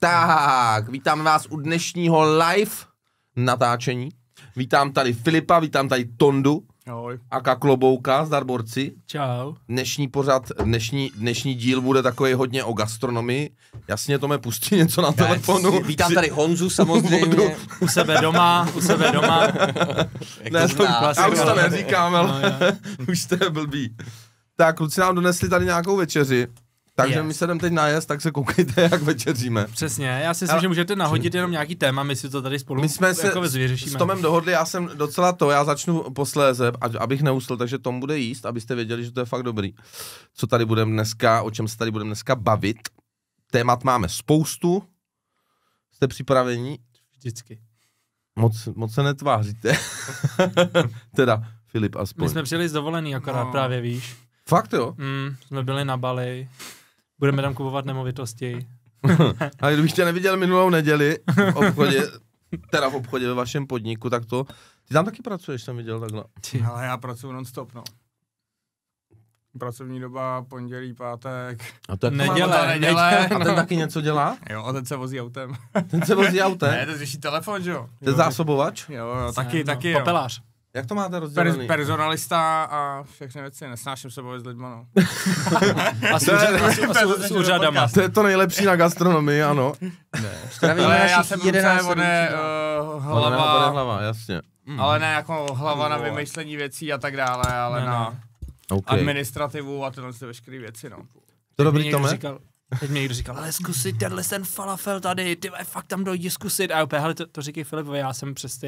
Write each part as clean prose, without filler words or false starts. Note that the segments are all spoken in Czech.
Tak, vítáme vás u dnešního live natáčení. Vítám tady Filipa, vítám tady Tondu. Ahoj. Aka Klobouka, zdar borci. Čau. Dnešní pořad, dnešní díl bude takový hodně o gastronomii. Jasně, to mě pustí něco na telefonu. Vítám tady Honzu samozřejmě. U sebe doma. Ne, já už to neříkám, ale už to je blbý. Tak, kluci nám donesli tady nějakou večeři. Takže my se jdeme teď najest, tak se koukejte, jak večeříme. Přesně, já si myslím, že můžete nahodit jenom nějaký téma, my si to tady spolu my jsme se vyřešíme. S Tomem dohodli, já jsem docela já začnu posléze, abych neusl, takže Tom bude jíst, abyste věděli, že to je fakt dobrý. Co tady budeme dneska, o čem se tady budeme dneska bavit. Témat máme spoustu. Jste připraveni? Vždycky. Moc se netváříte. Teda, Filip aspoň. My jsme přijeli z dovolený akorát právě, víš. Fakt jo? Jsme byli na Bali. Budeme tam kupovat nemovitosti. Ale kdybych tě neviděl minulou neděli v obchodě ve vašem podniku, tak to... Ty tam taky pracuješ, jsem viděl takhle. Ale já pracuji non-stop, no. Pracovní doba, pondělí, pátek. A to je neděle. A ten taky něco dělá? Jo, a ten se vozí autem. Ten se vozí autem? Ne, ten řeší telefon, že jo? To je zásobovač? Jo, taky. Popelář. Jak to máte rozdělený? Personalista a všechny věci, nesnáším se bavit s lidma, no. A s úřadama. To je to nejlepší na gastronomii, ano. Ale já jsem hlava, jasně. Ale ne jako hlava na vymýšlení věcí a tak dále, ale na administrativu a tyhle veškeré věci, no. To dobrý, Tome? Teď mě někdo říkal, ale zkusit ten falafel tady, ty fakt tam dojdi zkusit. A úplně, hele, to říkej Filipovi, já jsem přes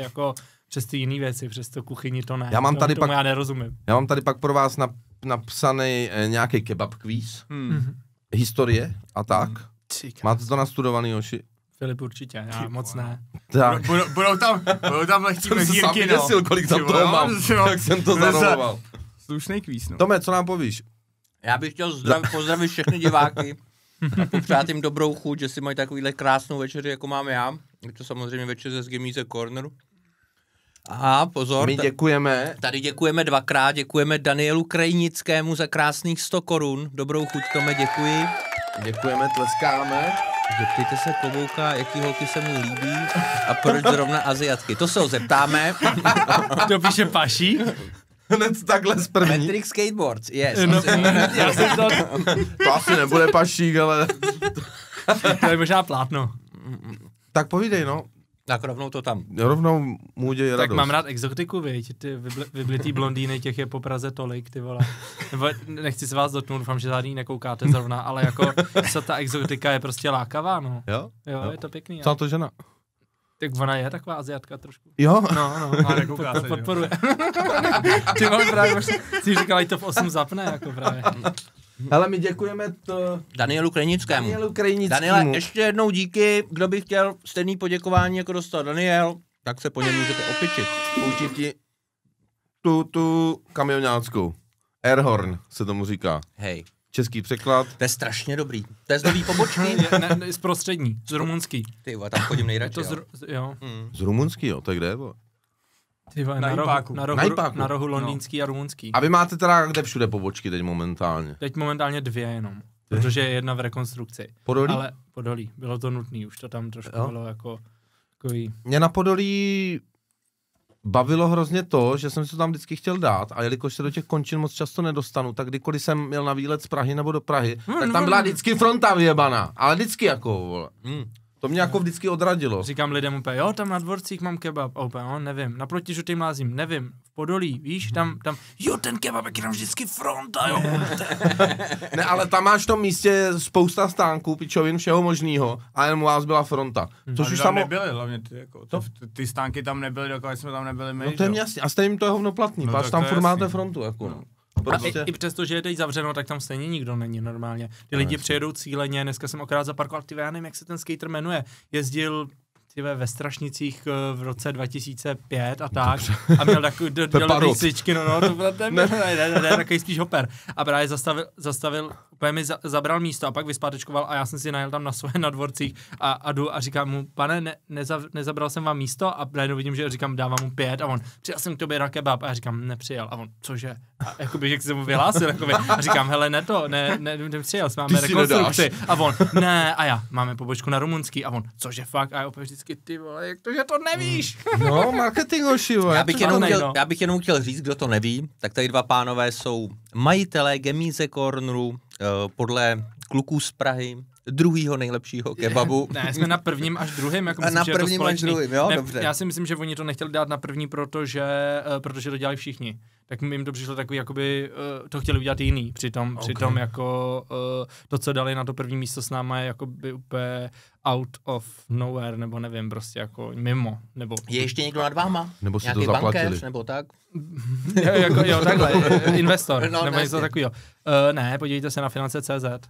ty jiný věci, přes to kuchyni, to ne. Já nerozumím. Já mám tady pak pro vás napsaný nějaký kebab quiz, historie a tak. Máte to nastudovaný, Joši? Filip určitě, já moc ne. Tak. Budou tam lehčí mezírky, no. Děsil, kolik tam toho mám, jak jsem to zanoroval. Slušnej kvíz, no. Tome, co nám povíš? Já bych chtěl pozdravit všechny diváky a popřát jim dobrou chuť, že si mají takovýhle krásnou večeři, jako mám já. Je to samozřejmě večeře z Gemíze Corner. Aha, pozor. My děkujeme. Tady děkujeme dvakrát, děkujeme Danielu Krajnickému za krásných 100 korun. Dobrou chuť, Tome, děkuji. Děkujeme, tleskáme. Zeptejte se Klobouka, jaký holky se mu líbí a proč zrovna Aziatky. To se ho zeptáme. To píše Pašík. Hned takhle z první. Metric Skateboards, yes. Já jsem to asi nebude Pašík, ale... To je možná plátno. Tak povídej, no. Tak rovnou to tam. Rovnou mu uděj radost. Tak mám rád exotiku, viď, ty vyblitý blondýny, těch je po Praze tolik, ty vole. Nebo nechci se vás dotknout, doufám, že žádný nekoukáte zrovna, ale jako co ta exotika je prostě lákavá, no. Jo, je to pěkný. Co to žena? Tak ona je taková Aziatka trošku. Jo? No, a nekouká se, podporuje. Ty mám právě, si říkal, ať to v 8 zapne, jako právě. Hele, my děkujeme Danielu Krajnickému. Daniele, ještě jednou díky, kdo by chtěl stejný poděkování, jako dostal Daniel, tak se po něm můžete opičit. Poučit ti tu kamionáckou. Airhorn se tomu říká. Hej. Český překlad. To je strašně dobrý. To je z nový pobočky. Ne, z prostřední, z rumunský. Ty tam chodím nejradši. Jo. Z rumunský, jo, tak kde je? Ty na rohu londýnský a rumunský. A vy máte teda kde všude pobočky teď momentálně? Teď momentálně 2 jenom, protože je jedna v rekonstrukci. Podolí? Ale Podolí, bylo to nutný, už to tam trošku bylo jako takový... Mě na Podolí bavilo hrozně to, že jsem si to tam vždycky chtěl dát a jelikož se do těch končin moc často nedostanu, tak kdykoliv jsem měl na výlet z Prahy nebo do Prahy, tak tam byla vždycky fronta vyjebaná, ale vždycky jako, vole. To mě jako vždycky odradilo. Říkám lidem úplně, jo, tam na Dvorcích mám kebab, a úplně, no, nevím, naproti Žlutým Lázním, nevím, v Podolí, víš, tam, jo, ten kebab, jak je tam vždycky fronta, jo. Ne, ale tam máš v tom místě spousta stánků, pičovin, všeho možného, a jen u vás byla fronta. Což už tam nebyly, hlavně ty stánky tam nebyly, dokud jsme tam nebyli my. No to je jasně, a stejně jim to je hovnoplatný, páč tam furt máte frontu, jako no. Prostě. A i přesto, že je teď zavřeno, tak tam stejně nikdo není normálně. Ty lidi přijedou cíleně, dneska jsem akorát zaparkoval, já nevím, jak se ten skater jmenuje, jezdil ve Strašnicích v roce 2005 a tak. A měl takový lístečky, no, to byl ten, ne, takový spíš hoper. A právě zastavil úplně mi zabral místo a pak vyspátečkoval a já jsem si najel tam na svoje na dvorcích a jdu a říkám mu, pane, nezabral jsem vám místo a najednou vidím, že říkám, dávám mu 5 a on, přijel jsem k tobě na kebab a já říkám, nepřijel a on, cože? A jakoby, že jsem mu vyhlásil, jakoby, a říkám, hele, nepřijel, máme rekonstrukci a on, ne, a já, máme pobočku na rumunský a on, cože fakt? A já opět vždycky, ty vole, jak to, že to nevíš? No, marketing hošivo. Já bych jenom chtěl říct, kdo to neví, tak tady dva pánové jsou majitelé Gemíze Corneru, podle kluků z Prahy, druhýho nejlepšího kebabu. Ne, jsme na prvním až druhým, jako myslím, na že je to prvním až druhým, jo, dobře. Já si myslím, že oni to nechtěli dát na první, protože to dělali všichni. Tak jim to přišlo takový, jakoby to chtěli udělat jiný. Přitom jako to, co dali na to první místo s náma je jakoby úplně out of nowhere, nebo nevím, prostě jako mimo. Nebo... Je ještě někdo nad váma? Nebo si nějaký to zaplatili? bankéř, nebo tak? jo, takhle, investor, no, nebo něco takového. Ne, podívejte se na finance.cz.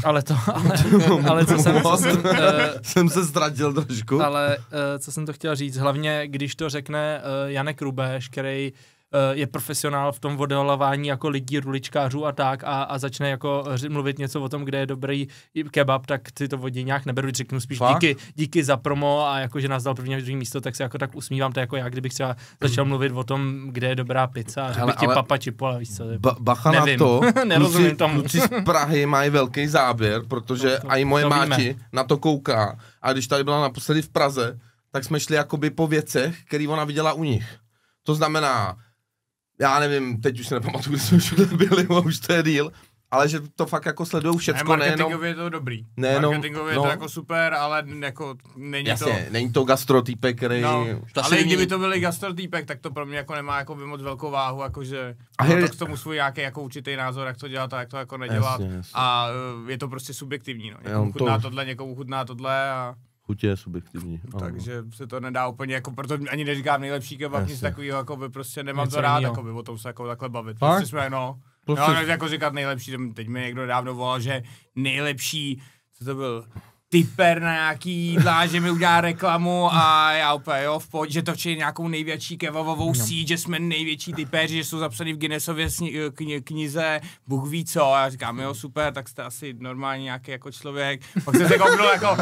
Ale co jsem se ztratil trošku. Ale co jsem to chtěl říct, hlavně když to řekne Janek Rubeš, který je profesionál v tom odhalování jako lidí, ruličkářů a tak a začne jako mluvit něco o tom, kde je dobrý kebab, tak si to vodí nějak neberu, řeknu spíš díky za promo a jako, že nás dal první a druhý místo, tak se jako tak usmívám, to jako já, kdybych třeba začal mluvit o tom, kde je dobrá pizza a řekl bych ti Papa Chipola, víš co? Bacha na to, nerozumím tomu. Kluci z Prahy mají velký záběr, protože i moje máti na to kouká a když tady byla naposledy v Praze, tak jsme šli jakoby po věcech, který ona viděla u nich. To znamená, já nevím, teď už se nepamatuju, kde jsme všude byli, už to je díl, ale že to fakt jako sledujou všecko, marketingově je to dobrý. Marketingově je to jako super, ale jako není jasně, není to gastrotýpek, který... No, ale i kdyby to byly gastrotýpek, tak to pro mě jako nemá jako moc velkou váhu, jakože to k tomu svůj nějaký jako určitý názor, jak to dělat a jak to jako nedělat. Jasně. A je to prostě subjektivní, no. Někomu chutná tohle, někomu chutná tohle a... Chutě je subjektivní. Takže se to nedá úplně jako, proto ani neříkám nejlepší kebab, nic takového, jako by prostě nemám to rád, jako by o tom se jako takhle bavit. Prostě jsme, jako říkat nejlepší, teď mi někdo dávno volal, že nejlepší, co to byl, typer na nějaký jídla, že mi udělá reklamu a já úplně v pohodě, že to včetně nějakou největší kebabovou síť, že jsme největší typeři, že jsou zapsaný v Guinnessově knize, Bůh ví co, a já říkám, jo super, tak jste asi normální nějaký jako člověk, pak jsem se kouknul jako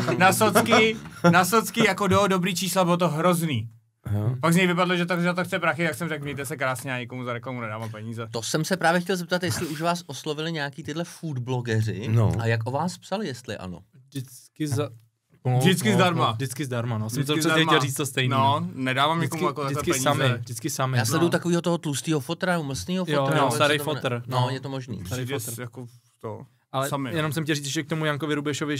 na socky jako dobrý čísla, bylo to hrozný. Aha. Pak z něj vypadlo, že to chce prachy, jak jsem řekl, mějte se krásně a nikomu za reklamu nedávám peníze. To jsem se právě chtěl zeptat, jestli už vás oslovili nějaký tyhle food blogeři a jak o vás psali, jestli ano. Vždycky zdarma. Vždycky zdarma, no. Jsem to přesně chtěl říct to stejný. No, nedávám nikomu jako peníze. Vždycky sami. Já sleduju takového toho tlustýho fotra, mlsnýho fotra. Jo, starý fotr. No, je to možný. Starý fotr. Jako to. Ale jenom jsem chtěl říct ještě k tomu Jankovi Rubešovi,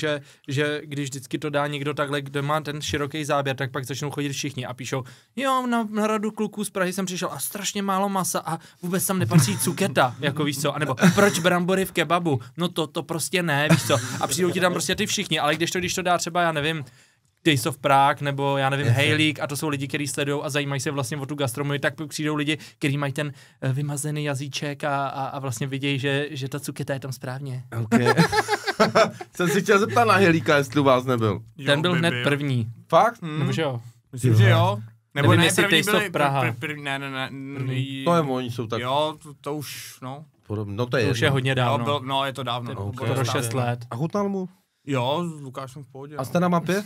že když vždycky to dá někdo takhle, kdo má ten široký záběr, tak pak začnou chodit všichni a píšou, jo, na radu kluků z Prahy jsem přišel a strašně málo masa a vůbec tam nepatří cuketa, jako víš co, anebo proč brambory v kebabu, no to prostě ne, víš co, a přijdou ti tam prostě ty všichni, ale když to dá třeba, já nevím, Days of Prague, nebo já nevím, Hejlík, a to jsou lidi, kteří sledují a zajímají se vlastně o tu gastronomii, tak přijdou lidi, kteří mají ten vymazený jazyček a vlastně vidějí, že ta cuketa je tam správně. Okay. Jsem si chtěl zeptat na Hejlíka, jestli u vás nebyl. Ten byl hned první. Fakt? Nebo že jo? Myslím, že jo. Nebo nevím, jestli Days of Praha. Ne. To je, oni jsou tak... Jo, to už, no. No to je už je hodně dávno. No, je to dávno. Okay. 6 let. A chutnal mu? Jo, s Lukášem v pohodě. A jste na mapě?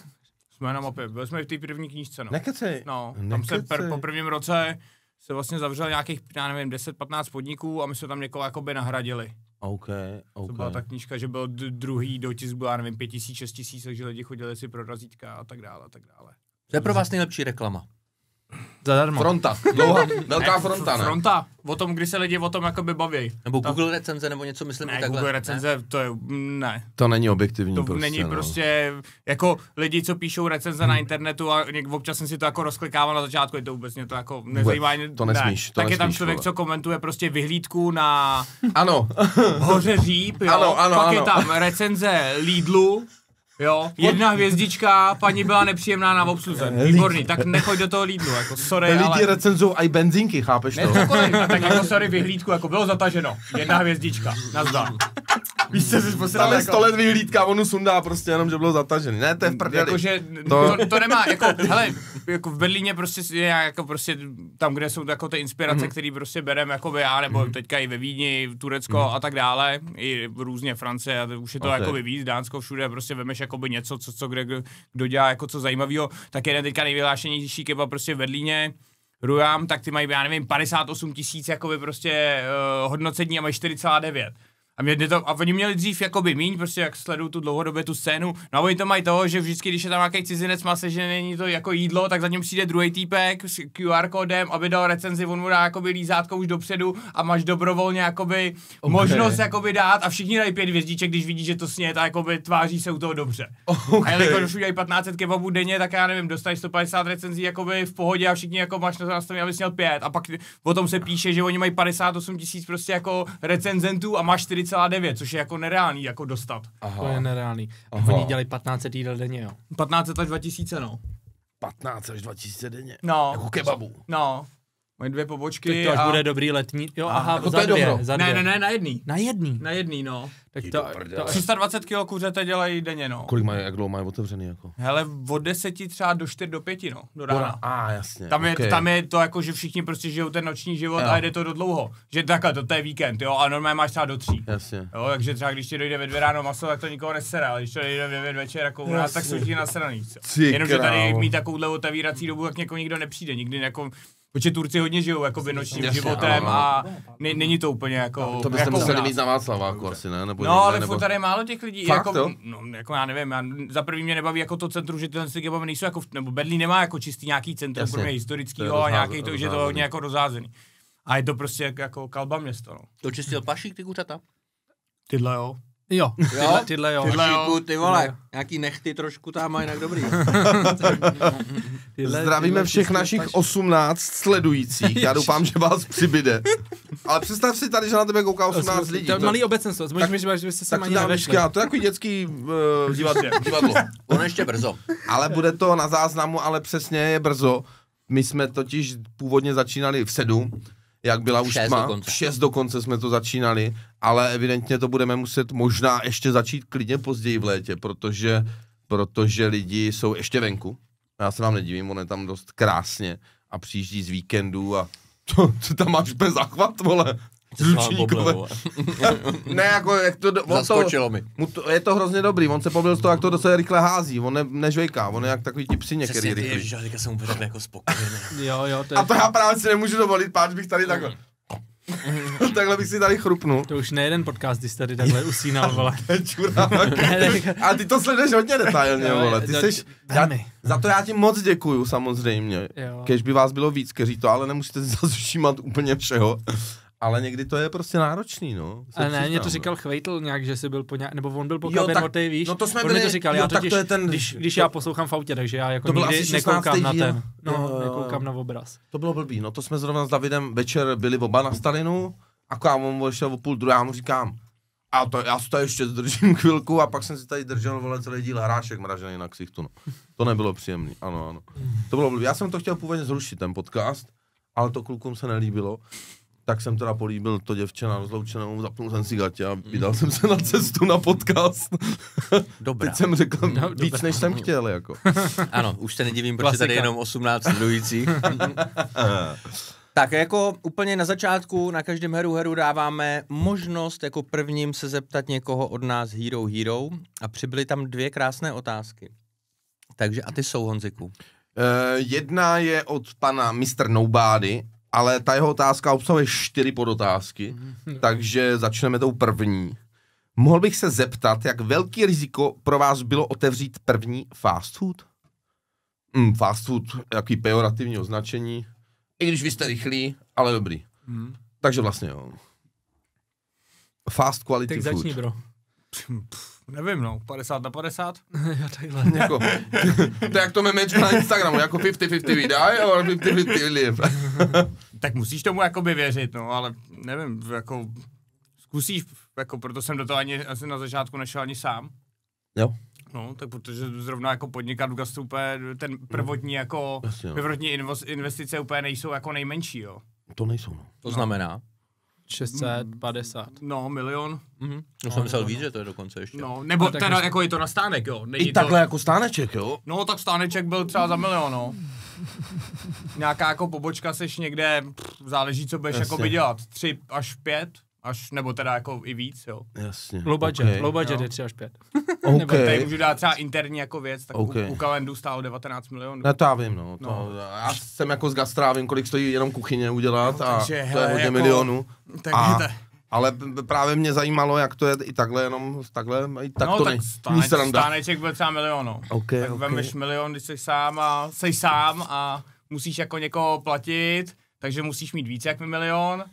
Jsme na mapě, byli jsme v té první knížce, no. Nekecej. No, tam se po prvním roce se vlastně zavřel nějakých, já nevím, 10-15 podniků a my jsme tam někoho jakoby nahradili. OK. To byla ta knížka, že byl druhý dotisk, byl, já nevím, 5 000, 6 000, takže lidi chodili si pro razítka a tak dále, a tak dále. To je pro vás nejlepší reklama. Zadarmo. Fronta, dlouhá, velká fronta, ne? Fronta, o tom, kdy se lidi o tom jakoby baví. Nebo Google recenze, nebo něco, myslím, ne, takhle. Google recenze, ne? To je, ne. To není objektivní to prostě, není prostě, jako lidi, co píšou recenze na internetu a občas jsem si to jako rozklikával na začátku, je to vůbec mě to jako nezajímá. To nesmíš, tak je tam člověk, co komentuje prostě vyhlídku na ano. Hoře Říp, jo, pak je tam recenze Lidlu, jo, 1 hvězdička, paní byla nepříjemná na obsluze, výborný, tak nechoď do toho Lidlu, jako sorry, lidi ale... Lidi recenzují i benzínky, chápeš to? Ne, tak jako sorry, vyhlídku, jako bylo zataženo, 1 hvězdička, nazdar. Víš, co jsi posral tam je 100 let vyhlídka, onu sundá prostě jenom, že bylo zatažený. Ne, to je v prdeli. Jakože to nemá, jako, hele, jako v Berlíně prostě je jako prostě tam, kde jsou jako ty inspirace, které prostě bereme, jako já, nebo teďka i ve Vídni, Turecko a tak dále, i různě Francie, a už je to jako víc, Dánsko, všude prostě vemeš jakoby něco, co kdo dělá jako co zajímavého, tak jeden teďka nejvyhlášenější kebab prostě v Berlíně, Rujam, tak ty mají, já nevím, 58 000 jakoby prostě hodnocení a mají 4,9. A oni měli dřív jakoby míň, prostě jak sledují tu dlouhodobě tu scénu, no a oni to mají toho, že vždycky, když je tam nějaký cizinec mase, že není to jako jídlo, tak za ním přijde druhý týpek s QR kódem, aby dal recenzi, on mu dá jakoby lízátko už dopředu a máš dobrovolně jakoby možnost jakoby dát a všichni dají 5 hvězdiček, když vidí, že to snět a jakoby tváří se u toho dobře. A jelikož už udělají 1500 kebabů denně, tak já nevím, dostaneš 150 recenzí jakoby v pohodě a všichni jako máš na to nastavení, abys měl 5 a pak o tom se píše, že oni mají 58 000 prostě jako recenzentů a máš 4,9, což je jako nereálný jako dostat. To je nereálný. Oni dělají 1500 jídel denně, jo. 1500 až 2000, no. 15 až 2000 denně. No. Jako kebabu. No. Mají 2 pobočky. Tak to až bude dobrý letní. Jo, aha, jako za to je 2. dobro. Za 2. Ne, na jedný. Na jedný? Na jedný, no. Tak to 320 kg kuřete dělají denně, no. Kolik mají, jak dlouho mají otevřený jako? Hele, od 10 třeba do 4 do 5, no, do rána. Jasně. Tam je to jako, že všichni prostě žijou ten noční život a jde to do dlouho. Že takhle, to je víkend, jo, a normálně máš třeba do 3. Jasně. Jo, takže třeba když ti dojde ve 2 ráno maso, tak to nikoho nesere, ale když to dojde ve 9 večer, jako u nás, tak jsou ti nasraný. Jenomže tady mít takovouhle otevírací dobu, tak někoho nikdo nepřijde, nikdy jako. Protože Turci hodně žijou jakoby nočním životem a není to úplně jako. To byste museli mít na Václaváku asi, ne? Nebo ale furt tady je málo těch lidí. Fakt, jako, no, jako já nevím, za první mě nebaví jako to centrum, že tyhle kebaby nejsou jako, nebo Berlín nemá jako čistý nějaký centrum, pro mě historickýho a nějaký to, že to hodně jako rozházený. A je to prostě jako kalba město, no. To čistil Pašík, ty kuřata? Tyhle jo. Jo, tyhle jo. Pašíku, ty vole, nějaký nechty trošku tam mají jinak dobrý. Zdravíme všech našich 18 sledujících, já doufám, že vás přibyde. Ale představ si tady, že na tebe kouká 18 lidí. To je malý obecenstvo, že byste se ani nevešli. To je takový dětský divadlo. Ono ještě brzo. Ale bude to na záznamu, ale přesně je brzo. My jsme totiž původně začínali v 7, jak byla už tma. V 6 dokonce jsme to začínali, ale evidentně to budeme muset možná ještě začít klidně později v létě, protože lidi jsou ještě venku. Já se vám nedivím, on je tam dost krásně a přijíždí z víkendu a to tam máš bez záchvat, vole. Ne, jako jak to... Zaskočilo mi. Je to hrozně dobrý, on se pobil z toho, jak to docela rychle hází, on nežvejká, on je jak takový ti psi některý rychlý. Přesně, teďka jsem úplně jako spokojený. Jo, a to já právě si nemůžu dovolit, páč bych tady takhle. Takhle bych si tady chrupnul. To už nejeden podcast, když tady takhle usínal, vole. A ty to sleduješ hodně detailně, vole. Ty seš, za to já ti moc děkuju, samozřejmě. Kež by vás bylo víc, kteří to, ale nemusíte si zase všímat úplně všeho. Ale někdy to je prostě náročný, no. Ale ne, mě to říkal Chvejtl nějak, že jsi byl nebo on byl po Kabin, víš? No to jsme byli, to říkal, já totiž, to je ten, když já poslouchám v autě, takže já jako nikdy nekoukám na ten, nekoukám na obraz. To bylo blbý, no to jsme zrovna s Davidem večer byli oba na Stalinu, a on šel o 12:30, já mu říkám, já si tady ještě zdržím chvilku a pak jsem si tady držel, vole, celý díl hrášek mražený na ksichtu, no. To nebylo příjemný, ano. To bylo blbý, já jsem to chtěl původně zrušit, ten podcast, ale to klukům se nelíbilo. Tak jsem teda políbil to děvče na rozloučenou, zapnul jsem si gatě a vydal jsem se na cestu na podcast. Dobrá. Teď jsem řekl víc, než jsem chtěl, jako. Ano, už se nedivím, protože tady je jenom 18 sledujících. Tak jako úplně na začátku na každém heru dáváme možnost jako prvním se zeptat někoho od nás Hero a přibyly tam 2 krásné otázky. Takže a ty jsou, Honziku? Jedna je od pana Mr. Nobody, ale ta jeho otázka obsahuje 4 podotázky, takže začneme tou první. Mohl bych se zeptat, jak velký riziko pro vás bylo otevřít první fast food? Fast food, jaký pejorativní označení, i když vy jste rychlí, ale dobrý. Takže vlastně jo. Fast quality tak food. Tak začni, bro. Nevím, no, 50/50. Jo, takhle. Jako, to jak to memečko na Instagramu, jako 50-50 videa, ale 50-50 live. Tak musíš tomu jakoby věřit, no, ale nevím, jako zkusíš, jako proto jsem do toho asi na začátku nešel ani sám. Jo. No, tak protože zrovna jako podnikat v gastru úplně ten prvotní jako, prvotní investice úplně nejsou jako nejmenší, jo. To nejsou, no. To znamená? 650. No, milion. To jsem myslel víc, že to je dokonce ještě. No, nebo teda jako je to na stánek, jo. I takhle jako stáneček, jo? No, tak stáneček byl třeba za milion, no. Nějaká jako pobočka seš někde, záleží, co budeš jako dělat. 3 až 5, nebo teda jako i víc, jo. Jasně. Low budget je 3 až 5. Nebo tady můžu dát třeba interní jako věc, tak u Kalendu stálo 19 milionů. Ne, to já vím, no. Já jsem jako z gastra, vím, kolik stojí jenom kuchyně udělat a to je hodně jako, milionů. Ale právě mě zajímalo, jak to je i takhle, jenom takhle, i tak no, to tak stáneček byl třeba milion, no. Tak vemeš milion, když jsi sám a musíš jako někoho platit, takže musíš mít víc jak milion.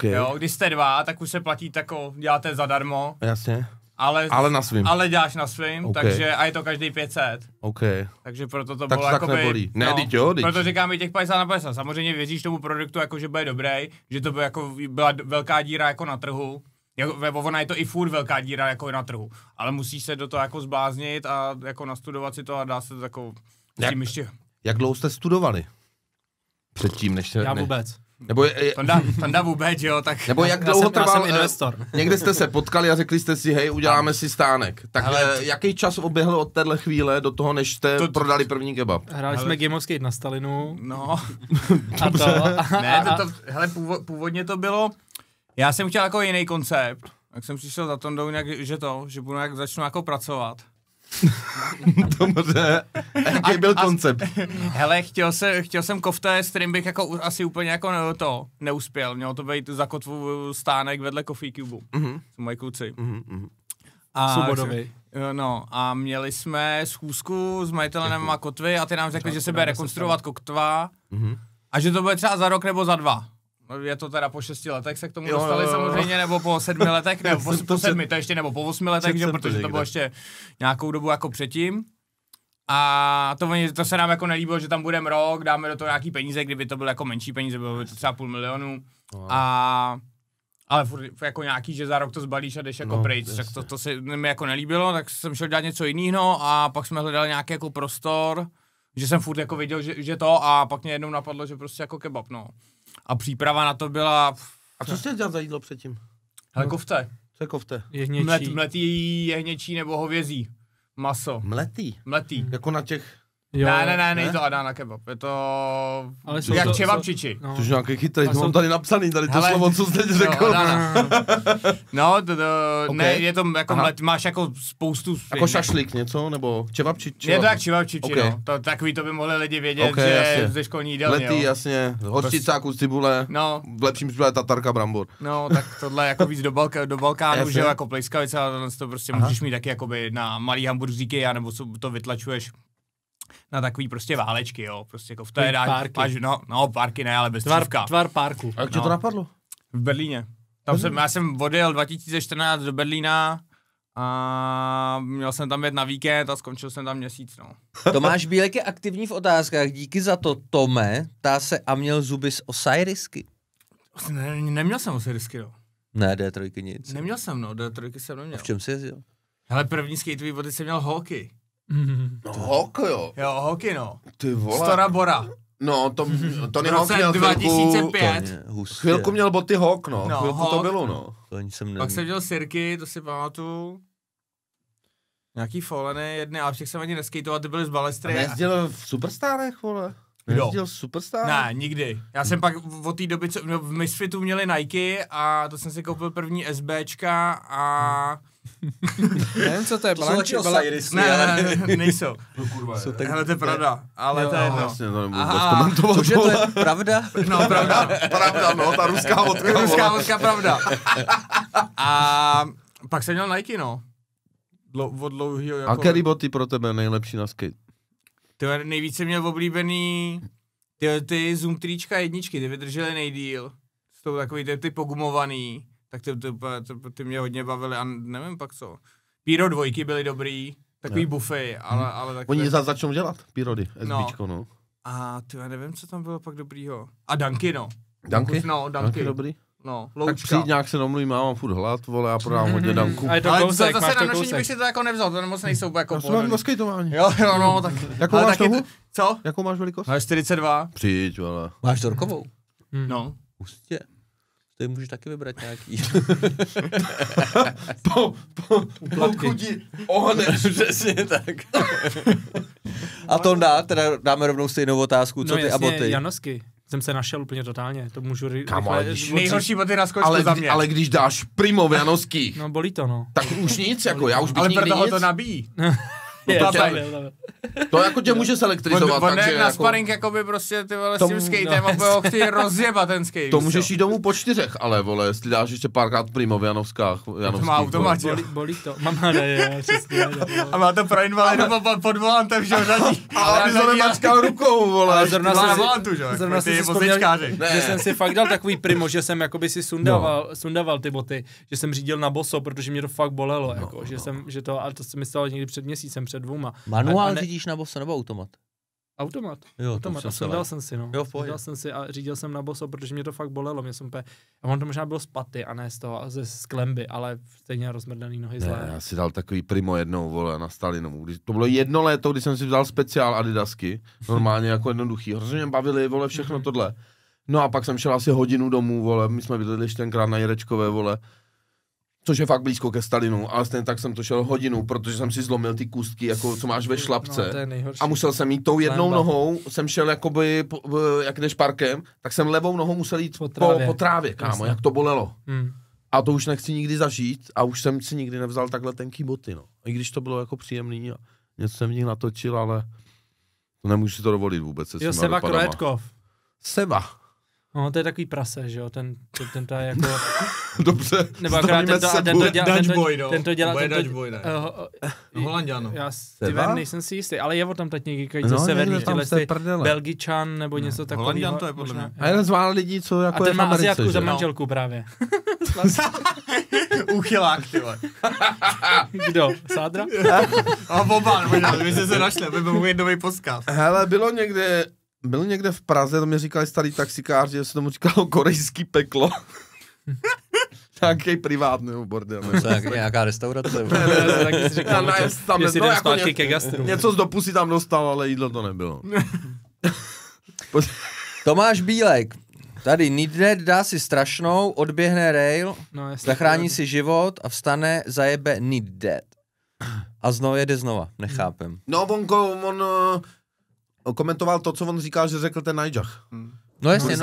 Jo, když jste 2, tak už se platí tako, děláte zadarmo. Jasně. Ale na svým. Ale děláš na svým, takže a je to každý 500. Takže proto to tak bylo jakoby... nebolí. Ne, jo. Proto říkám i těch 50/50. Samozřejmě věříš tomu produktu, jako že bude dobrý, že to by jako byla velká díra jako na trhu. Ona je to i furt velká díra jako na trhu. Ale musíš se do toho jako zbláznit a jako nastudovat si to a dá se to jako... Jak dlouho jste studovali? Předtím, než se... Já vůbec. Nebo Tanda vůbec, jo, tak... Nebo jak dlouho trval... investor. Někde jste se potkali a řekli jste si, hej, uděláme si stánek. Tak jaký čas oběhl od téhle chvíle do toho, než jste prodali první kebab? Hráli jsme Game of Skate na Stalinu. No. A to... Ne, hele, původně to bylo... Já jsem chtěl jako jiný koncept. Tak jsem přišel za Tondou nějak, že budu nějak začnu jako pracovat. Dobře. Jaký byl koncept? Hele, chtěl jsem kofte, s kterým bych jako asi úplně jako neuspěl. Mělo to být za kotvu stánek vedle Coffee Cube. Jsou moji kluci. Svobodovi. No a měli jsme schůzku s majitelem a kotvy a ty nám řekli, že se bude rekonstruovat kotva a že to bude třeba za rok nebo za 2. Je to teda po 6 letech se k tomu dostali samozřejmě, nebo po 7 letech, nebo po 7, to ještě, nebo po 8 letech, že, protože to bylo ještě nějakou dobu jako předtím. A to se nám jako nelíbilo, že tam budeme rok, dáme do toho nějaký peníze, kdyby to byly jako menší peníze, bylo by to třeba 500 000. Ale furt jako nějaký, že za rok to zbalíš a jdeš jako pryč, tak to se mi jako nelíbilo, tak jsem šel dělat něco jiného a pak jsme hledali nějaký jako prostor, že jsem furt jako viděl, že to a pak mě jednou napadlo, že prostě jako kebab, no. A příprava na to byla... A co jste dělal za jídlo předtím? Hele, kofte. Co je kofte? Jehněčí. Mletý jehněčí nebo hovězí. Maso. Mletý? Jako na těch... Ne, nejde to Adana kebab, je to jak čevapčiči. Což nějaký chytrý, to mám tady napsaný, tady to slovo, co jste řekl. No, ne, je to jako máš jako spoustu... Jako šašlík něco, nebo čevapčiči? Je to jak čevapčiči, no. To, takový to by mohli lidi vědět, že ze školní jídelny, Letý, jasně, hořčica, kus cibule, v lepším případě tatarka, brambor. No, tak tohle jako víc do Balkánu, že jako plejskavice, ale to prostě můžeš mít taky jakoby na malý hamburgeríky, anebo to vytlačuješ na takový prostě válečky, jo, prostě jako v té párky ne, ale bez tvar párku. A jak tě to napadlo? V Berlíně. Já jsem odjel 2014 do Berlína a měl jsem tam jet na víkend a skončil jsem tam měsíc, no. Tomáš Bílek je aktivní v otázkách, díky za to, Tome, ptá se a měl zuby z Osirisky. Neměl jsem Osirisky, jo. Ne, D3 nic. Neměl jsem, no, D3 jsem neměl. A v čem jsi jezdil? Hele, první skateový boty jsem měl Hawky. No, Hawky, jo. Jo, Hawky, no. Ty vole. Stora Bora. No, to Hawk měl 2005. Chvilku měl boty Hawk, no. Chvilku to bylo, no. Pak jsem dělal sirky, to si pamatuju. Nějaký foleny, jedny, ale všech jsem ani neskejtoval, ty byly z balestry. A nejezdil v Superstarech, vole? Nejezdil v Superstarech? Ne, nikdy. Já jsem pak od té doby, co v Misfitu měli Nike a to jsem si koupil první SBčka a... Nevím, co to je, Balanči. Ne, nejsou. Hele, to je pravda, ale to je jedno. Vlastně to nebudu komentovat. Cože to je pravda? No, pravda. Pravda, no, ta ruská vodka. Ruská vodka, pravda. A pak jsem měl Nike, no. Od dlouhýho jako... A který boty pro tebe nejlepší na skate? Nejvíce měl oblíbený ty Zoom trička jedničky, ty vydržely nejdýl. Jsou takový ty pogumovaný. Tak ty mě hodně bavily a nevím pak co. Pyro 2 byly dobrý, takový buffy, ale tak... Oni začnou dělat, Pyrody, SBčko, no. A ty já nevím, co tam bylo pak dobrýho. A Dunky, no. Dunky? No, Dunky. Dobrý? No, loučka. Tak přijď, nějak se domluvím, já mám furt hlad, vole, já prodám hodně Dunků. Ale zase na nošení bych si to jako nevzal, to moc nejsou jako pohodlný. Já jsem na skejtování. Jo, no, tak... Jakou máš nohu? Co? Jakou máš velikost? Ale 42. Přijď, vole. Máš dorkovou? No. Hustě. Ty můžeš taky vybrat nějaký. Pokud ji ohneš. Přesně tak. A to teda dáme rovnou stejnou otázku, co ty a boty? Janosky. Jsem se našel úplně totálně, to můžu nejhorší boty na skočku za mě. Ale když dáš primo v janoských, no bolí to, no. Tak už nic, jako já už bych ale nikdy nic. Ale proto ho to nabíjí. To jako tě může selektrizovat. On takže na sparing jakoby prostě ty vole s tím skatem a ho chci rozjebat ten skate. To můžeš jít domů po 4, ale vole, jestli dáš ještě párkrát primo v Janovskách. To má automat, bolí to. Mama ne, přesně. A má to pro invalidu pod volantem, že ho řadí. Ale aby to nemačkal rukou, vole. Ale zrovna jsem si vzpomněl, že jsem si fakt dal takový primo, že jsem jakoby si sundával ty boty, že jsem řídil na boso, protože mě to fakt bolelo, jako, že to, ale to se mi stalo někdy před měsícem, před 2. Manuál řídíš na boso nebo automat? Automat. Jo, automat. A sundal jsem si, no. Jo, v pohodě. Sundal jsem si a řídil jsem na boso, protože mě to fakt bolelo. A on to možná bylo z paty a ne z toho, z klemby, ale stejně rozmrdaný nohy zlé. Já si dal takový primo jednou, vole, na Stalinu. To bylo 1 léto, kdy jsem si vzal speciál Adidasky, normálně jako jednoduchý. Hrozně mě bavili, vole, všechno tohle. No a pak jsem šel asi hodinu domů, vole, my jsme bydleli tenkrát na Jirečkové, vole. Což je fakt blízko ke Stalinu, ale stejně tak jsem to šel hodinu, protože jsem si zlomil ty kůstky, jako co máš ve šlapce. No, a musel jsem jít tou jednou nohou, jsem šel jakoby, jak jdeš parkem, tak jsem levou nohou musel jít po trávě, kámo, jak to bolelo. A to už nechci nikdy zažít a už jsem si nikdy nevzal takhle tenký boty, no. I když to bylo jako příjemný a něco jsem v nich natočil, ale nemůžu si to dovolit vůbec. Jo, Seva Krojetkov. Seva. No, to je takový prase, že jo, ten to je jako... Dobře, nebo akorát tento dělá... Dutchboy, ne? Holanďan. Já nejsem si jistý, ale je o tam teď někdy ze severní tělesty, Belgičan nebo něco takového. Holanďan to je podle mě. A jeden z mála lidí, co jako a ten má Asiatku za manželku právě. Uchylák, ty vole. Kdo? Sádra? A Boban, my jsme se našli, aby byl můj nový podcast. Hele, byl někde v Praze, to mi říkali starý taxikáři, že se tomu říkalo korejský peklo. Nějaký privátný bordel. To je nějaká restaurace. Něco z dopusy tam dostal, ale jídlo to nebylo. Tomáš Bílek. Tady Needed dá si strašnou, odběhne rail, zachrání si život a vstane, zajebe Needed. A znovu jede znova, nechápem. No, on komentoval to, co on říkal, že řekl ten Najjah. No jasně.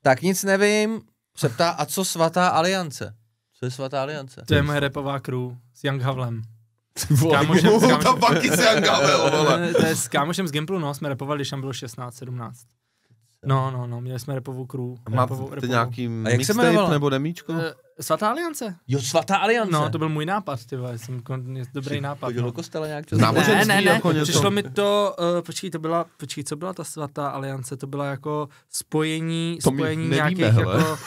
Tak nic nevím, se ptá, a co Svatá aliance? Co je Svatá aliance? To je moje rapová crew s Young Havlem. S kámošem z Gimplu, no, jsme rapovali, když tam bylo 16, 17. No, měli jsme rapovou crew. Máte nějaký mixtape nebo demíčko? Svatá aliance. Jo, Svatá aliance. No, to byl můj nápad, ty vole, dobrý nápad. Chodil do kostela nějak? Ne, jako přišlo mi to, co byla ta Svatá aliance, to byla jako spojení nějakých jako...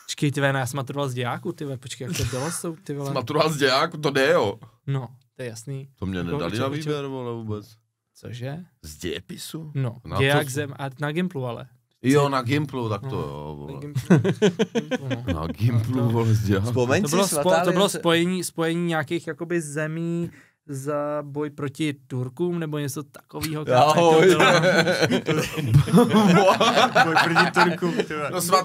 Počkej, ty vole, já jsem maturoval z dějáku, ty vole, počkej, jak to bylo, ty vole. Maturoval z dějáku, to jde, jo. No, to je jasný. To mě nedali na výběr, vole, vůbec. Cože? Z dějepisu? No, děják a na Gimplu, ale. Jo, na Gimplu, tak to jo, vole. Na Gimplu, vole, z dějáku. To bylo spojení nějakých jakoby zemí za boj proti Turkům, nebo něco takového. Boj proti Turkům.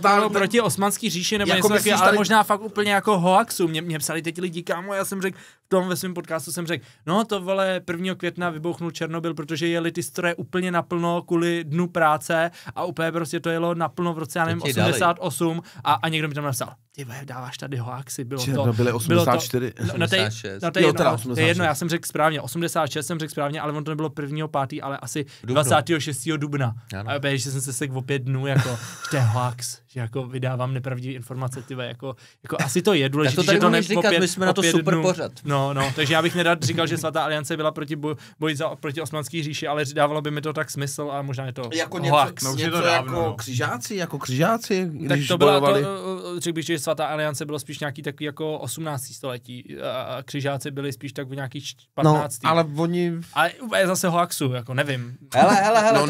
No, proti Osmanský říši, nebo něco takového, ale možná fakt úplně jako hoaxu. Mě psali teď lidi, kámo, já jsem řekl, v tom ve svém podcastu jsem řekl, no to vole 1. května vybouchnul Černobyl, protože jeli ty stroje úplně naplno kvůli dnu práce a úplně prostě to jelo naplno v roce, já nevím, 88 a někdo mi tam napsal, ty vole, dáváš tady hoaxy, bylo Černobyl je 84. To je jedno, já jsem řekl správně, 86 jsem řekl správně, ale on to nebylo 1.5., ale asi 26. dubna. A opět, že jsem se sekl o 5 dnů, jako, že to je hoax, že jako vydávám nepravdivé informace, tyve, jako asi to je důležité, že to říkat, my jsme na to super dnů. Pořad. No, takže já bych nerad říkal, že Svatá aliance byla proti Osmanský říši, ale dávalo by mi to tak smysl a možná je to jako hoax. Něco jako křižáci, když tak to bojovali. Řekl bych, že Svatá aliance bylo spíš nějaký takový jako 18. století a křižáci byli spíš tak v nějakých 15. No, ale oni... Ale je zase hoaxu, jako nevím. Hele, no,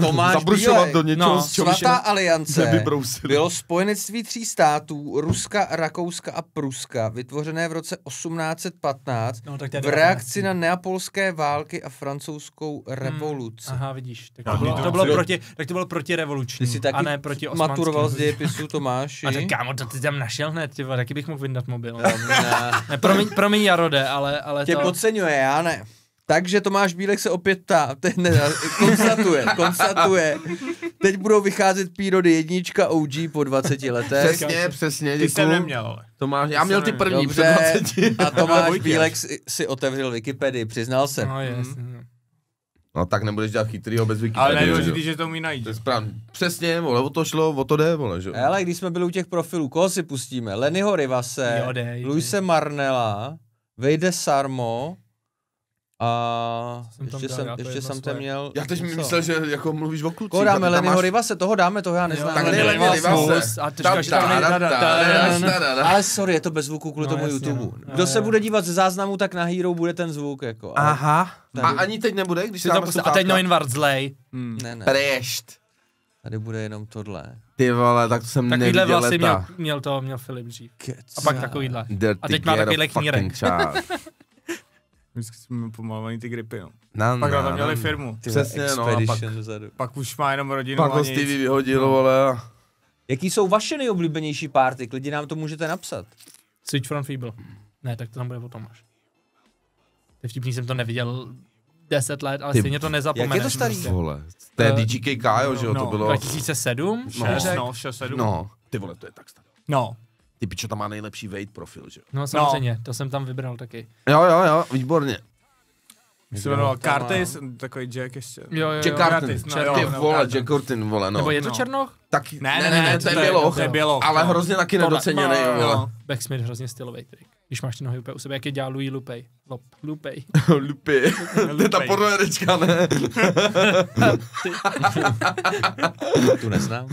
Tomáš zabrušovat do něčeho, Svatá aliance bylo spojenectví 3 států, Ruska, Rakouska a Pruska, vytvořené v roce 1800 1915 No, tak v reakci na neapolské války a francouzskou revoluci. Aha, vidíš. Tak to bylo protirevoluční, Ty jsi taky a ne proti osmanským. maturoval z dějepisu, Tomáši. A tak kámo, to ty tam našel hned, tyva, taky bych mohl vyndat mobil. Ne, promiň Jarode, ale tě to... podceňuje, já ne. Takže Tomáš Bílek se opět ptá, konstatuje. Teď budou vycházet P-Rody 1 OG po 20 letech. Přesně, Ty děkuju. jsem neměl. Tomáš, já měl ty první Dobře, před 20. a Tomáš Bílek si otevřel Wikipedii, přiznal se. No, No tak nebudeš dělat chytrýho bez Wikipedie. Ale nejdůležitý, že to umí najít. To je správně. Přesně, vole, o to šlo, o to jde, vole, že? Ale když jsme byli u těch profilů, koho si pustíme? Lennyho Rivase, Luise Marnella, Vejde Sarmo a ještě jsem tam měl... Já teď mi myslel, že jako mluvíš o klucích. Koho dáme? Lennyho Rivase, toho já neznám. Tak Lenny Rivase. Ale sorry, je to bez zvuku kvůli tomu YouTube. Kdo se bude dívat ze záznamu, tak na Hero bude ten zvuk, jako. Aha. A ani teď nebude, když se dáme a teď Noinvard zlej. Ne. Prešt. Tady bude jenom tohle. Ty vole, tak to jsem neviděl leta. Takovýhle vlasy měl Filip dřív. A pak takovýhle. A teď má takovýhle knírek. Vždycky jsme pomalovaný ty gripy, no. Pak tam měli firmu. Přesně, no. A pak už má jenom rodinu pak a nic. Pak ho vyhodil, vole. Jaký jsou vaše nejoblíbenější party? Klidně nám to můžete napsat. Switch from Feeble. Ne, tak to tam bude potom až. To je vtipný, jsem to neviděl 10 let, ale stejně to nezapomeneš. Jak je to starý? Vole, to je DGKK, jo, že jo, to bylo... 2007? 6-7. No, ty vole, to je tak staré. No. Ty pičo, tam má nejlepší Wade profil, že jo? No samozřejmě, to jsem tam vybral taky. Jo, výborně. Se jmenoval Curtis, takový Jack ještě. Jo. Jack Curtin, ty vole, Jack Curtin, vole, no. Nebo je to Černoch? Tak, ne, to je Běloch, ale hrozně taky nedoceněný, vole. Backsmith hrozně stylový trik. Když máš ty nohy úplně u sebe, jak je dělá Louis Lupej. Lupej. Lupej. To je ta pornoherečka, ne? Tu neznám.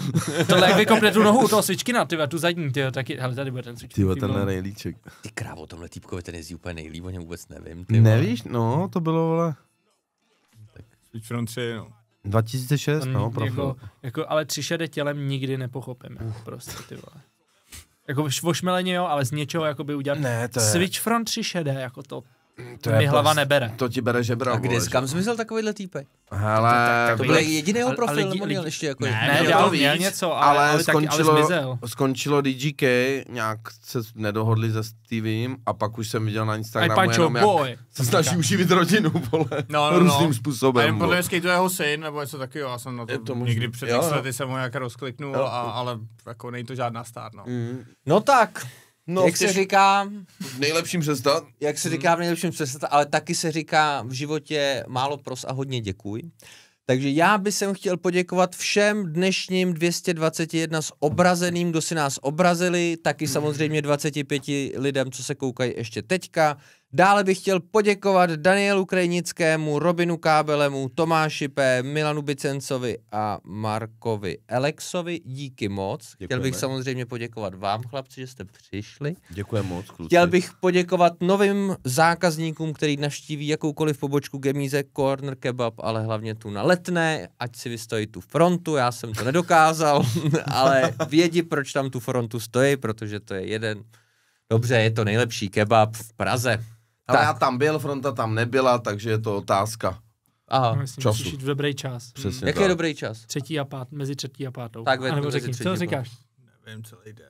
Tohle jak vykopne tu nohu u toho Svičkina, tyva, tu zadní, tyva, taky, hele, tady bude ten Svičkin. Tyva, tenhle rejlíček. Ty krávo, tomhle týpkovi ten jezdí úplně nejlíp, o něm vůbec nevím. Nevíš? No, to bylo, vole. Switch from 3, no. 2006, no, profil. Jako, ale 3 šede tělem nikdy nepochopíme, prostě, ty vole. Jako vošmeleně jo, ale z něčeho jakoby udělat Switch Front 3 šedé, jako to mi hlava nebere. To ti bere žebra. A kde kam zmizel takovýhle týpek? Hele, to byl jedinýho profil, nebo měl ještě jako... Ne, měl něco, ale skončilo DGK, nějak se nedohodli se Stevem a pak už jsem viděl na Instagramu jenom jak se snaží uživit rodinu, vole, různým způsobem. A podle mě to jeho syn, nebo něco takového, já jsem na to někdy před x lety jsem ho nějak rozkliknul, ale jako není to žádná star, no. No tak... No, jak se říká... V nejlepším přestat. Jak se říká v nejlepším přestat, ale taky se říká v životě málo pros a hodně děkuj. Takže já bych chtěl poděkovat všem dnešním 221 zobrazeným, kdo si nás obrazili, taky samozřejmě 25 lidem, co se koukají ještě teďka. Dále bych chtěl poděkovat Danielu Krejnickému, Robinu Kábelemu, Tomáši P., Milanu Bicencovi a Markovi Alexovi. Díky moc. Děkujeme. Chtěl bych samozřejmě poděkovat vám, chlapci, že jste přišli. Děkuji moc, kluci. Chtěl bych poděkovat novým zákazníkům, který navštíví jakoukoliv pobočku Gemíze Corner Kebab, ale hlavně tu na Letné, ať si vystojí tu frontu, já jsem to nedokázal, ale vědí, proč tam tu frontu stojí, protože to je jeden. Dobře, je to nejlepší kebab v Praze. Ale já tam byl, fronta tam nebyla, takže je to otázka. Aha. Musíš jít v dobrý čas. Přesně jaký je dobrý čas? Mezi 3. a 5. Tak nebo řekni, co říkáš? Nevím, celý den.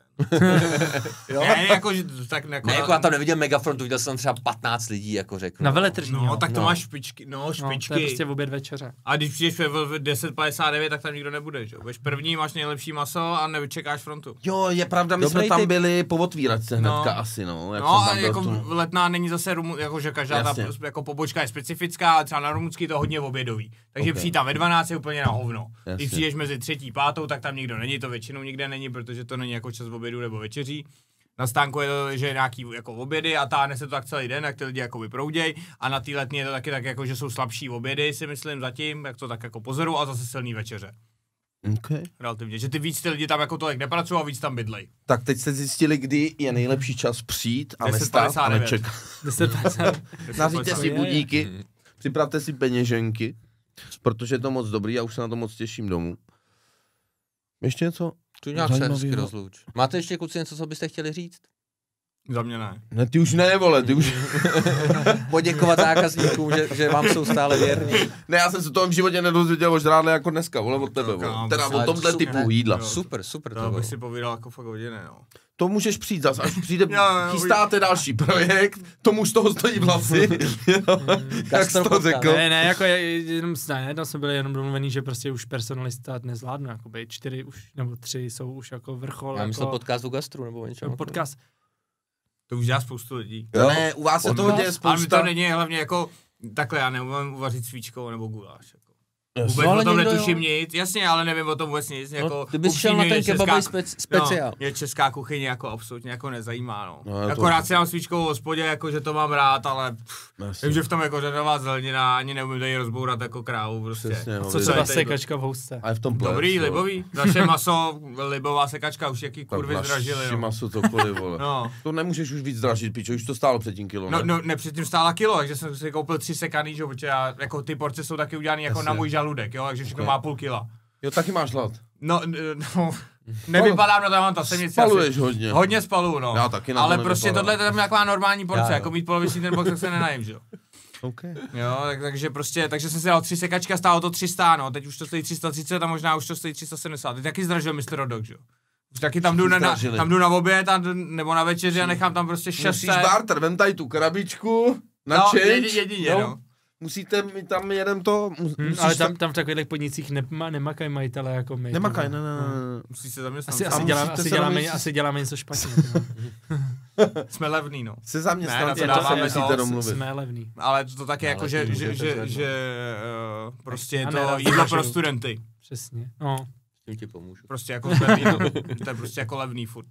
Ne, jako, že tak jako... Ne, jako já tam neviděl Megafrontu, viděl jsem třeba 15 lidí, jako řeknu. Na veletržní, no, tak to máš špičky, špičky. To je prostě v oběd večeře. A když přijdeš v 10:59, tak tam nikdo nebude, že jo? Budeš první, máš nejlepší maso a nečekáš frontu. Jo, je pravda, my jsme tam byli po otvíračce hnedka asi, no. Jak no, a jako Letná není zase, jako že každá ta jako pobočka je specifická, ale třeba na Rumunský to hodně obědový. Takže přijít tam ve 12 je úplně na hovno. Když přijdeš mezi 3. a 5, tak tam nikdo není, to většinou nikde není, protože to není jako čas obědu nebo večeří. Na stánku je to, že je nějaký jako obědy a táhne se to tak celý den, jak ty lidi jako vyprouděj. A na té Letní je to taky tak jako, že jsou slabší obědy, si myslím zatím, jak to tak jako pozoru, a zase silný večeře. Okay. Relativně, že ty víc ty lidi tam jako tolik nepracují a víc tam bydlej. Tak teď jste zjistili, kdy je nejlepší čas přijít a nestát a nečekat. 10:59. Naříďte si budíky, připravte si peněženky, protože je to moc dobrý a už se na to moc těším domů. Ještě něco? Tu nějak se hezky rozluč. Máte ještě, kluci, něco, co byste chtěli říct? Za mě ne. Ne, ty už ne, vole, ty už... Poděkovat zákazníkům, že vám jsou stále věrní. Ne, já jsem se toho v životě nedozvěděl o žrádle jako dneska, vole, od tebe, vole. Teda o tomhle typu jídla. Super. To bych si povídal jako fakt hodiny, no. To můžeš přijít zas, až přijde, chystáte další projekt, tomu z toho stojí vlasy, jak jsi to řekl. Ne, jako jenom, tam jsme byli jenom domluvený, že prostě už personalista nezvládnu, jakoby 4 už, nebo 3 jsou už jako vrchol. Já myslel jako, podcast o gastru, nebo něčem. Podcast. To už dělá spoustu lidí. Jo, ne, u vás se toho děje spousta. Ale to není hlavně jako, takhle já neumím uvařit svíčkou nebo guláš. Jako. Vůbec no, o tom netuším nic, jasně, ale nevím o tom vůbec nic. Jako, ty bys šel na ten kebabový speciál. Mě česká kuchyně jako absolutně jako nezajímá, no. Akorát si dám svíčkovou v hospodě, jako že to mám rád, ale vím, že v tom jako řadová zelenina, ani neumím tady rozbourat jako krávu prostě. Přesně, no, co třeba sekačka v housce. A je v tom ples, dobrý, libový. Naše maso, libová sekačka, už jaký kurvy zdražili. Tak maso cokoliv, vole. No. To nemůžeš už víc zdražit, pičo, už to stálo předtím kilo, ne? No, ne, předtím stála kilo, takže jsem si koupil 3 sekaný, že jako ty porce jsou taky udělané jako na můj žaludek, jo, takže všechno má půl kila. Jo, taky máš hlad. No, nevypadám na to, mám to jsem nic. Spaluješ hodně. Hodně spalu, no. Já taky na to ale prostě tohle je taková normální porce, jako mít poloviční ten box, tak se nenajím, že jo. Okay. Jo, takže jsem si dal 3 sekačka, stálo to 300, no, teď už to stojí 330 a možná už to stojí 370. Teď taky zdražil Mr. Rodok, že jo. Taky tam jdu na oběd nebo na večeři a nechám tam prostě 600. Musíš barter, vem tady tu krabičku, na change. Jedině, no. Musíte mi tam jeden to... Ale tam v takových podnicích nemakají majitele jako my. Nemakají, ne. Musí se zaměstnat. Asi děláme něco špatně. Jsme levný, no. Se zaměstnanci, to se musíte domluvit. Jsme levný. Ale to taky jako, že prostě je to jídlo pro studenty. Přesně, no. Tím ti pomůžu. Prostě jako levný, no. To je prostě jako levný furt.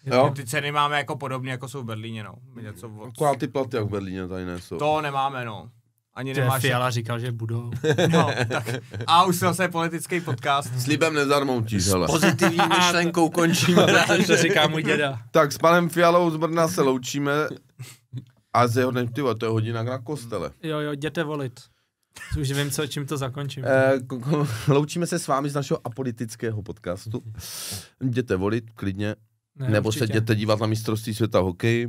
Jo. Ty ceny máme jako podobně, jako jsou v Berlíně, no. Jako ty platy, jak v Berlíně tady nejsou. To nemáme, no. Ani nemáš... Fiala říkal, že budou. No, tak. A už se zase politický podcast. Slibem nezarmoutíš, hele. S pozitivní myšlenkou končíme. To říká můj děda. Tak s panem Fialou z Brna se loučíme. A z jeho dnem, to je hodina na kostele. Jo, jděte volit. Už vím, čím to zakončím. Loučíme se s vámi z našeho apolitického podcastu. Jděte volit, klidně. Ne, nebo určitě. Se jděte dívat na mistrovství světa hokej.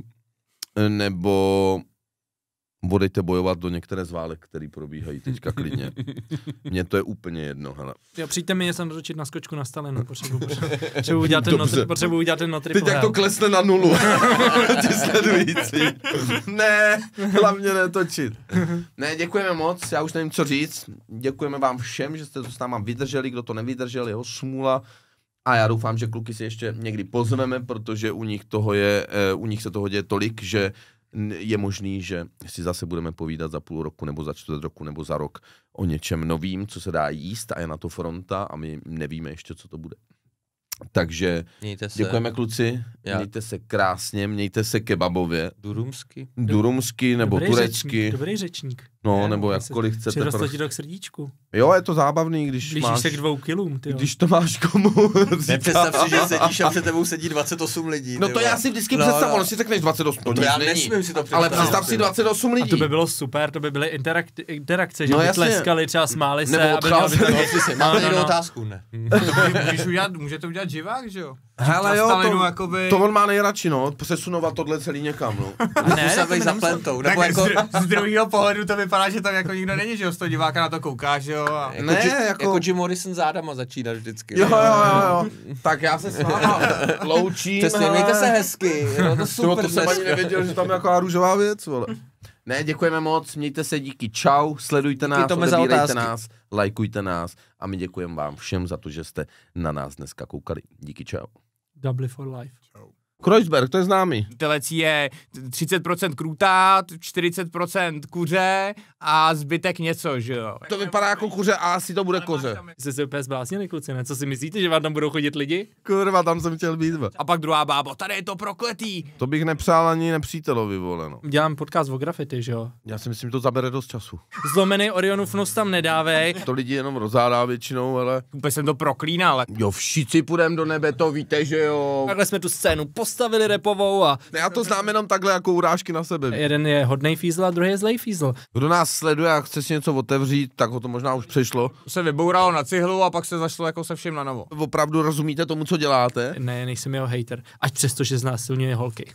Nebo... budete bojovat do některé z válek, které probíhají teďka klidně. Mně to je úplně jedno, hele. Jo, přijďte mi něco natočit na skočku na Stalinu, potřebuji udělat ten notry. Teď jak to klesne na 0. Ti sledující. Ne, hlavně netočit. Ne, děkujeme moc, já už nevím, co říct. Děkujeme vám všem, že jste to s náma vydrželi, kdo to nevydržel, jeho smůla. A já doufám, že kluky si ještě někdy pozveme, protože u nich se toho děje tolik, že je možný, že si zase budeme povídat za půl roku, nebo za 4 roku, nebo za rok o něčem novým, co se dá jíst a je na to fronta a my nevíme ještě, co to bude. Takže děkujeme kluci, mějte se krásně, mějte se kebabově. Durumsky nebo turecky. Dobrý řečník. No, nebo jakkoliv chcete. Přirostlo ti to k srdíčku. Jo, je to zábavný, když máš... se k 2 kilům, tyjo. Když to máš komu. Nepředstav si, že sedíš a před tebou sedí 28 lidí. No to já si vždycky představu, no si řekneš 28, to já nesmím si to představit. Ale představ si 28 lidí. A to by bylo super, to by byly interakce, že by tleskali, třeba smáli se. Nebo odcházeli. Máme jednu otázku, ne? Můžete udělat živák, že jo? Hele jo, to on má nejradši, no, přesunovat tohle celý někam, no. Ne, za plentou. Tak jako... z druhého pohledu to vypadá, že tam jako nikdo není, že jo, z toho diváka na to koukáš, že jo. A... Jako Jim Morrison zádama začíná vždycky. Jo. Tak já se s váma loučím. Přesně, mějte se hezky. No, to super. To jsem ani nevěděl, že tam je nějaká růžová věc, vole. Ne, děkujeme moc, mějte se, díky, čau, sledujte nás, odebírejte nás, lajkujte nás a my děkujeme vám všem za to, že jste na nás dneska koukali. Díky, čau. Double for life. Čau. Kreuzberg, to je známý. Telecí je 30% krůtát, 40% kuře a zbytek něco, že jo. To vypadá jako kuře a asi to bude koře. Jste se úplně zbláznili, kluci, ne? Co si myslíte, že vám tam budou chodit lidi? Kurva, tam jsem chtěl být. A pak druhá bábo, tady je to prokletý. To bych nepřál ani nepřítelovi, vole, no. Dělám podcast o graffiti, že jo. Já si myslím, že to zabere dost času. Zlomený Orionův nos tam nedávej. To lidi jenom rozhádá většinou, ale... Úplně jsem to proklínal. Jo, všichni půjdem do nebe, to víte, že jo. Takhle jsme tu scénu postavili. postavili repovou a... Já to znám jenom takhle jako urážky na sebe. Jeden je hodnej fízl a druhý je zlej fízl. Kdo nás sleduje a chce si něco otevřít, tak ho to možná už přešlo. Se vybouralo na cihlu a pak se zašlo jako se vším na novo. Opravdu rozumíte tomu, co děláte? Ne, nejsem jeho hater. Ať přesto, že znásilňuje holky.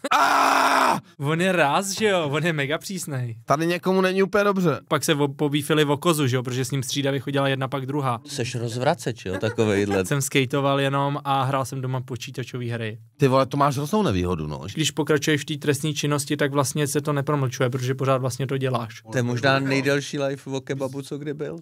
On je ráz, že jo? On je mega přísnej. Tady někomu není úplně dobře. Pak se pobífili o kozu, že jo? Protože s ním střídavě chodila jedna, pak druhá. Seš rozvraceč, jo? Takovejhle. Jsem skateoval jenom a hrál jsem doma počítačové hry. Ty vole, to máš hroznou nevýhodu, no. Když pokračuješ v té trestné činnosti, tak vlastně se to nepromlčuje, protože pořád vlastně to děláš. To je možná nejdelší live o kebabu, co kdy byl.